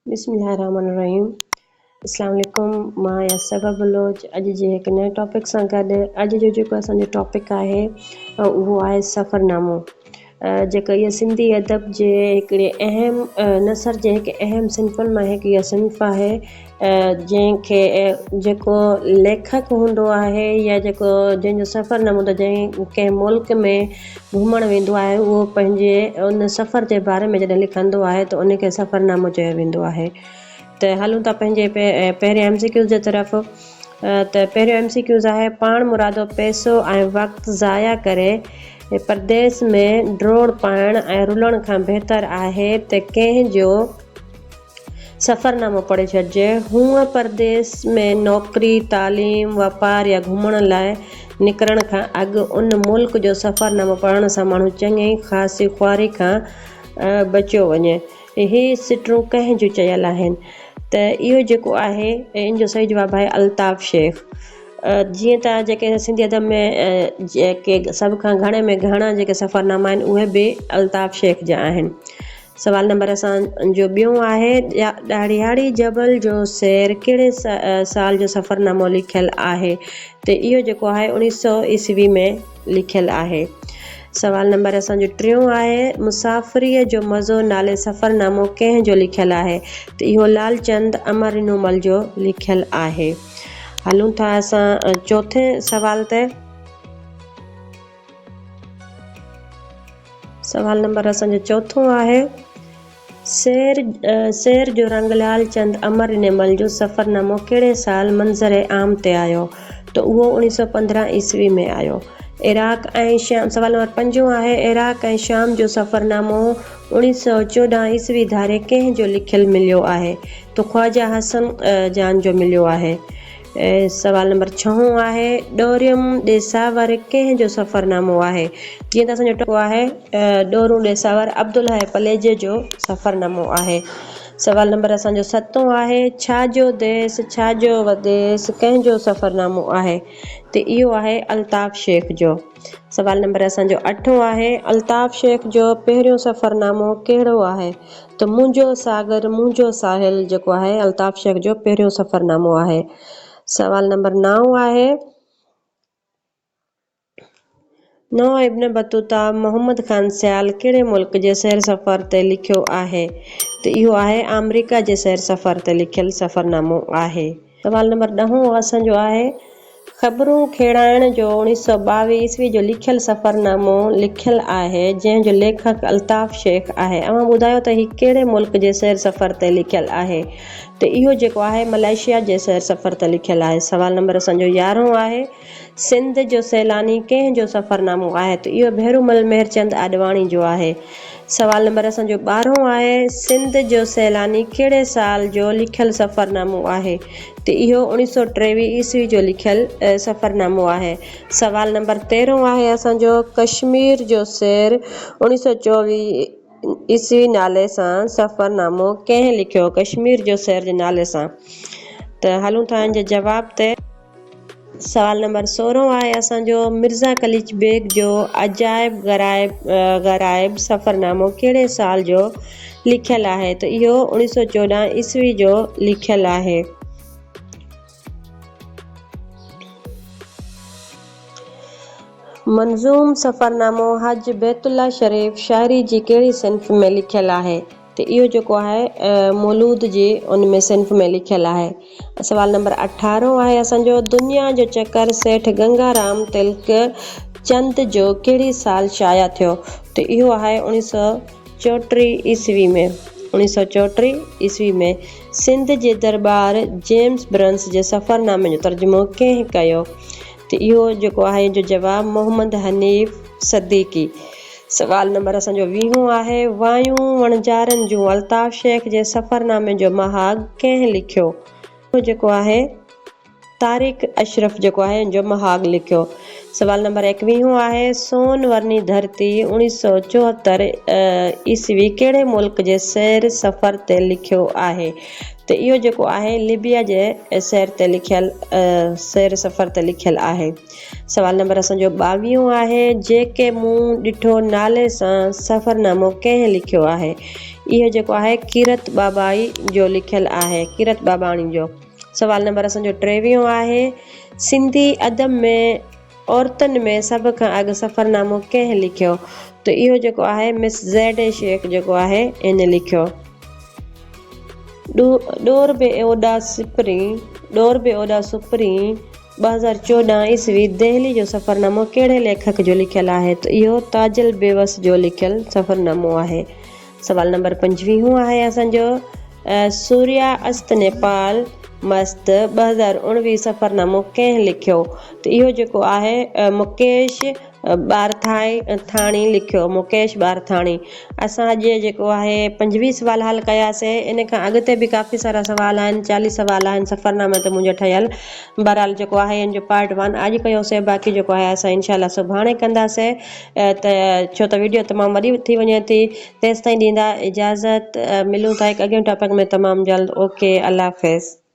बिस्मिल्लाहिर्रहमानिर्रहीम। अस्सलाम वालेकुम। मां यासर बलोच अॼु जे हिकु नए टॉपिक सां गॾु अॼु जो जेको असांजो टॉपिक आहे उहो आहे सफ़रनामो। जेका इहा सिंधी अदब जे हिकिड़े अहम नसर जे हिकु अहम सिंफ़नि मां हिकु इहा सिंफ़ आहे जंहिंखे जेको लेखक हूंदो आहे या जेको जंहिंजो सफ़रनामो त जंहिं कंहिं मुल्क में घुमणु वेंदो आहे उहो पंहिंजे उन सफ़र जे बारे में जॾहिं लिखंदो आहे त उनखे सफ़रनामो चयो वेंदो आहे। त हलूं था पंहिंजे पहिरें MCQs जे तरफ़। त पहिरियों MCQs आहे, पाण मुरादो पैसो ऐं वक़्तु ज़ाया करे परदेस में ड्रोड़ पाइण ऐं रुलण खां बहितर आहे त कंहिंजो सफ़रनामो पढ़े छॾिजे। हूअं परदेस में नौकरी, तालीम, वापार या घुमण लाइ निकिरण खां अॻु उन मुल्क जो सफ़रनामो पढ़ण सां माण्हू चङी ख़ासि ख़्वारी खां बचियो वञे। इहे सिटरूं कंहिं जूं चयल आहिनि? त इहो जेको आहे इन जो सही जवाबु आहे अल्ताफ़ शेख। जीअं त जेके सिंधी अदब में जेके सभ खां घणे में घणा जेके सफ़रनामा आहिनि उहे बि अल्ताफ़ शेख जा आहिनि। सवाल नंबर असांजो ॿियों आहे, ॾाढ़ियाड़ी जबल जो सैर कहिड़े साल जो सफ़रनामो लिखियलु आहे? त इहो जेको आहे 1900 ईस्वी में लिखियलु आहे। सवाल नंबर असांजो टियों आहे, मुसाफ़िरीअ जो मज़ो नाले सफ़रनामो कंहिंजो लिखियलु आहे? त इहो लालचंद अमरिनोमल जो लिखियलु आहे। हलूं था असां चौथे सवाल ते। सवाल नंबर असांजो चौथों आहे, शेर जो रंग लालचंद अमरिनोमल जो सफ़रनामो कहिड़े साल मंज़र आम ते आयो? त उहो 1915 ईस्वी में आयो। इराक़ ऐं शाम। सवाल नंबर 5 आहे, इराक़ ऐं शाम जो सफ़रनामो 1914 ईस्वी धारे कंहिंजो लिखियलु मिलियो आहे? त ख्वाजा हसन जान जो मिलियो आहे। सवाल नंबर 6 आहे, ॾोरियम ॾेसावर कंहिंजो सफ़रनामो आहे? जीअं त असांजो टॉपिक आहे ॾोरूं ॾेसावर अब्दुल है पलेजे जो सफ़रनामो आहे। सवाल नंबर असांजो 7 आहे, छाजो देस छाजो वदेस कंहिंजो सफ़रनामो आहे? त इहो आहे अल्ताफ़ शेख जो। सवाल नंबर असांजो 8 आहे, अल्ताफ़ शेख जो पहिरियों सफ़रनामो कहिड़ो आहे? त मुंहिंजो सागर मुंहिंजो साहिल जेको आहे अल्ताफ़ शेख जो पहिरियों सफ़रनामो आहे। सवाल नंबर 9 आहे, 9 इब्न बतूता मोहम्मद खान सियाल कहिड़े मुल्क जे सैर सफ़र ते लिखियो आहे? त इहो आहे अमरीका जे सैर सफ़र ते लिखियलु सफ़रनामो आहे। सवाल नंबर 10 असांजो आहे, ख़बरूं खेड़ाइण जो 1922 ईस्वी जो लिखियलु सफ़रनामो लिखियलु आहे जंहिंजो लेखक अल्ताफ़ शेख आहे। अवां ॿुधायो त हीउ कहिड़े मुल्क जे सैर सफ़र ते लिखियलु आहे? त इहो जेको आहे मलेशिया जे सैर सफ़र ते लिखियलु आहे। सवाल नंबर असांजो 11 आहे, सिंध जो सैलानी कंहिंजो सफ़रनामो आहे? त इहो भेरूमल मेहरचंद आडवाणी जो आहे। सवाल नंबर असांजो 12 आहे, सिंध जो सैलानी कहिड़े साल जो लिखियलु सफ़रनामो आहे? त इहो 1923 ईस्वी जो लिखियलु सफ़रनामो आहे। सवाल नंबर 13 आहे असांजो, कश्मीर जो सैर 1924 ईस्वी नाले सां सफ़रनामो कंहिं लिखियो? कश्मीर जो सैर जे नाले सां। त हलूं था हिन जे जवाब ते। सवाल नंबर 16 आहे असांजो, मिर्ज़ा कलीच बेग जो अजाइब गराइब सफ़रनामो कहिड़े साल जो लिखियलु आहे? त इहो 1914 ईस्वी जो लिखियलु आहे। मंज़ूम सफ़रनामो हज बैतुल्ला शरीफ शाइरी जी कहिड़ी सिन्फ़ में लिखियलु आहे? त इहो जेको आहे मौलूद जी उन में सिन्फ़ में लिखियलु आहे। सवाल नंबर 18 आहे असांजो, दुनिया जो चकर सेठ गंगाराम तिलक चंद जो कहिड़ी साल शाया थियो? त इहो आहे 1934 ईस्वी में। 1934 ईस्वी में। सिंध जे दरबार जेम्स ब्रन्स जे सफ़रनामे जो तर्जुमो कंहिं कयो? त इहो जेको आहे जो जवाबु मोहम्मद हनीफ़ सदीकी। सवाल नंबर असांजो 20 आहे, वायूं वणजारनि जूं अल्ताफ़ शेख जे सफ़रनामे जो महाग कंहिं लिखियो? उहो जेको आहे तारिक अशरफ जेको आहे जो महाग लिखियो। सवाल नंबर 21 आहे, सोन वरनी धरती 1974 ईस्वी कहिड़े मुल्क जे सैर सफ़र ते लिखियो आहे? त इहो जेको आहे लिबिया जे सैर ते लिखियलु सैर सफ़र ते लिखियलु आहे। सवाल नंबर असांजो 22 आहे, जेके मूं ॾिठो नाले सां सफ़रनामो कंहिं लिखियो आहे? इहो जेको आहे कीरत बाबाई जो लिखियलु आहे, कीरत बाबाणी जो। सवाल नंबर असांजो 23 आहे, सिंधी अदब में औरतुनि में सभ खां अॻु सफ़रनामो कंहिं लिखियो? त इहो जेको आहे मिस ज़ैड शेख जेको आहे इन लिखियो। डोर बे ओडा सिपरी 2014 ईस्वी दिल्ली जो सफ़रनामो कहिड़े लेखक जो लिखियलु आहे? त इहो ताजुल बेवस जो लिखियलु सफ़रनामो आहे। सवाल नंबर 25 आहे असांजो, सूर्या अस्त नेपाल मस्त 2019 सफ़रनामो कंहिं लिखियो? त इहो जेको आहे मुकेश बारथाणी लिखियो, मुकेश बारथाणी। असां अॼु जेको आहे 25 सवाल हल कयासीं। इन खां अॻिते बि काफ़ी सारा सवाल आहिनि, 40 सवाल आहिनि सफ़रनामे ते मुंहिंजो ठहियलु। बहरहाल जेको आहे इन जो पार्ट 1 अॼु कयोसीं, बाक़ी जेको आहे असां इनशाला सुभाणे कंदासीं। छो त वीडियो तमामु वॾी थी वञे थी। तेसिताईं ॾींदा इजाज़त, मिलूं था हिकु अॻिए टॉपिक में तमामु जल्द। ओके, अल्लाह हाफ़िज़।